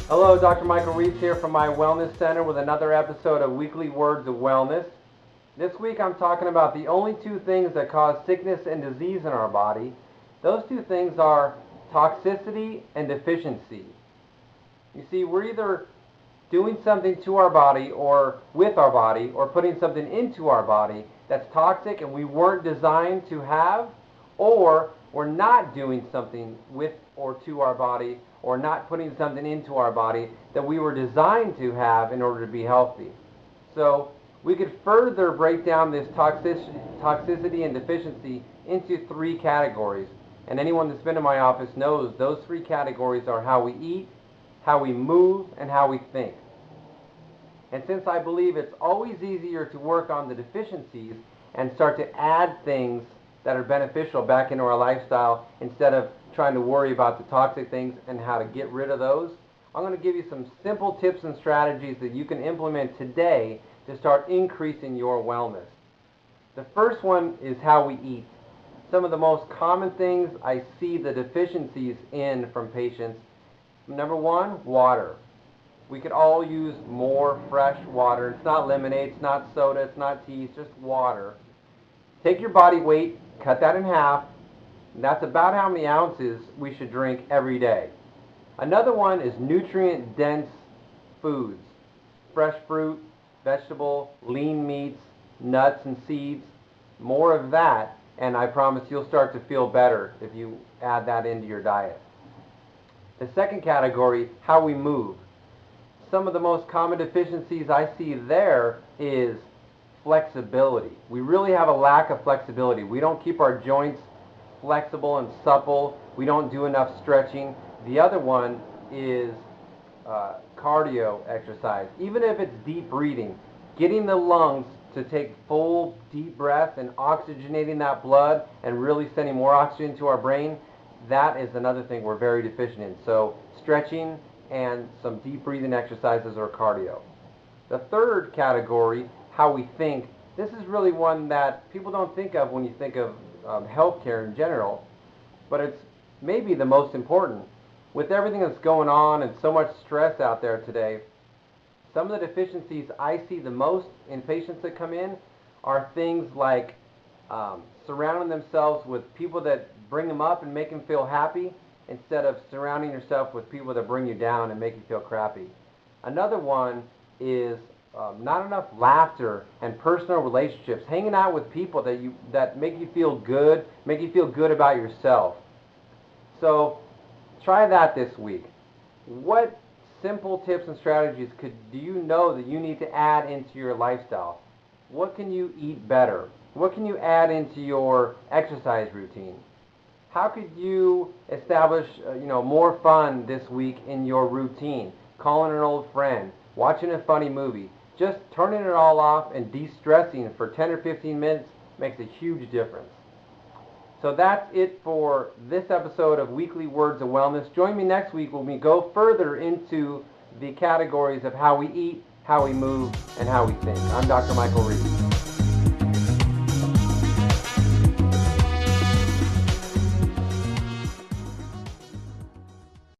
Hello, Dr. Michael Reiss here from my Wellness Center with another episode of Weekly Words of Wellness. This week I'm talking about the only two things that cause sickness and disease in our body. Those two things are toxicity and deficiency. You see, we're either doing something to our body or with our body or putting something into our body that's toxic and we weren't designed to have, or we're not doing something with or to our body or not putting something into our body that we were designed to have in order to be healthy. So we could further break down this toxicity and deficiency into three categories. And anyone that's been in my office knows those three categories are how we eat, how we move, and how we think. And since I believe it's always easier to work on the deficiencies and start to add things that are beneficial back into our lifestyle instead of trying to worry about the toxic things and how to get rid of those, I'm going to give you some simple tips and strategies that you can implement today to start increasing your wellness. The first one is how we eat. Some of the most common things I see the deficiencies in from patients. Number one, water. We could all use more fresh water. It's not lemonade, it's not soda, it's not tea, it's just water. Take your body weight, cut that in half. That's about how many ounces we should drink every day. Another one is nutrient-dense foods. Fresh fruit, vegetable, lean meats, nuts and seeds. More of that, and I promise you'll start to feel better if you add that into your diet. The second category, how we move. Some of the most common deficiencies I see there is flexibility. We really have a lack of flexibility. We don't keep our joints flexible and supple. We don't do enough stretching. The other one is cardio exercise. Even if it's deep breathing, getting the lungs to take full deep breaths and oxygenating that blood and really sending more oxygen to our brain, that is another thing we're very deficient in. So stretching and some deep breathing exercises or cardio. The third category, how we think, this is really one that people don't think of when you think of healthcare in general, but it's maybe the most important. With everything that's going on and so much stress out there today, some of the deficiencies I see the most in patients that come in are things like surrounding themselves with people that bring them up and make them feel happy instead of surrounding yourself with people that bring you down and make you feel crappy. Another one is not enough laughter and personal relationships, hanging out with people that make you feel good about yourself. So try that this week. What simple tips and strategies do you know that you need to add into your lifestyle? What can you eat better? What can you add into your exercise routine? How could you establish more fun this week in your routine? Calling an old friend, watching a funny movie, just turning it all off and de-stressing for 10 or 15 minutes makes a huge difference. So that's it for this episode of Weekly Words of Wellness. Join me next week when we go further into the categories of how we eat, how we move, and how we think. I'm Dr. Michael Reiss.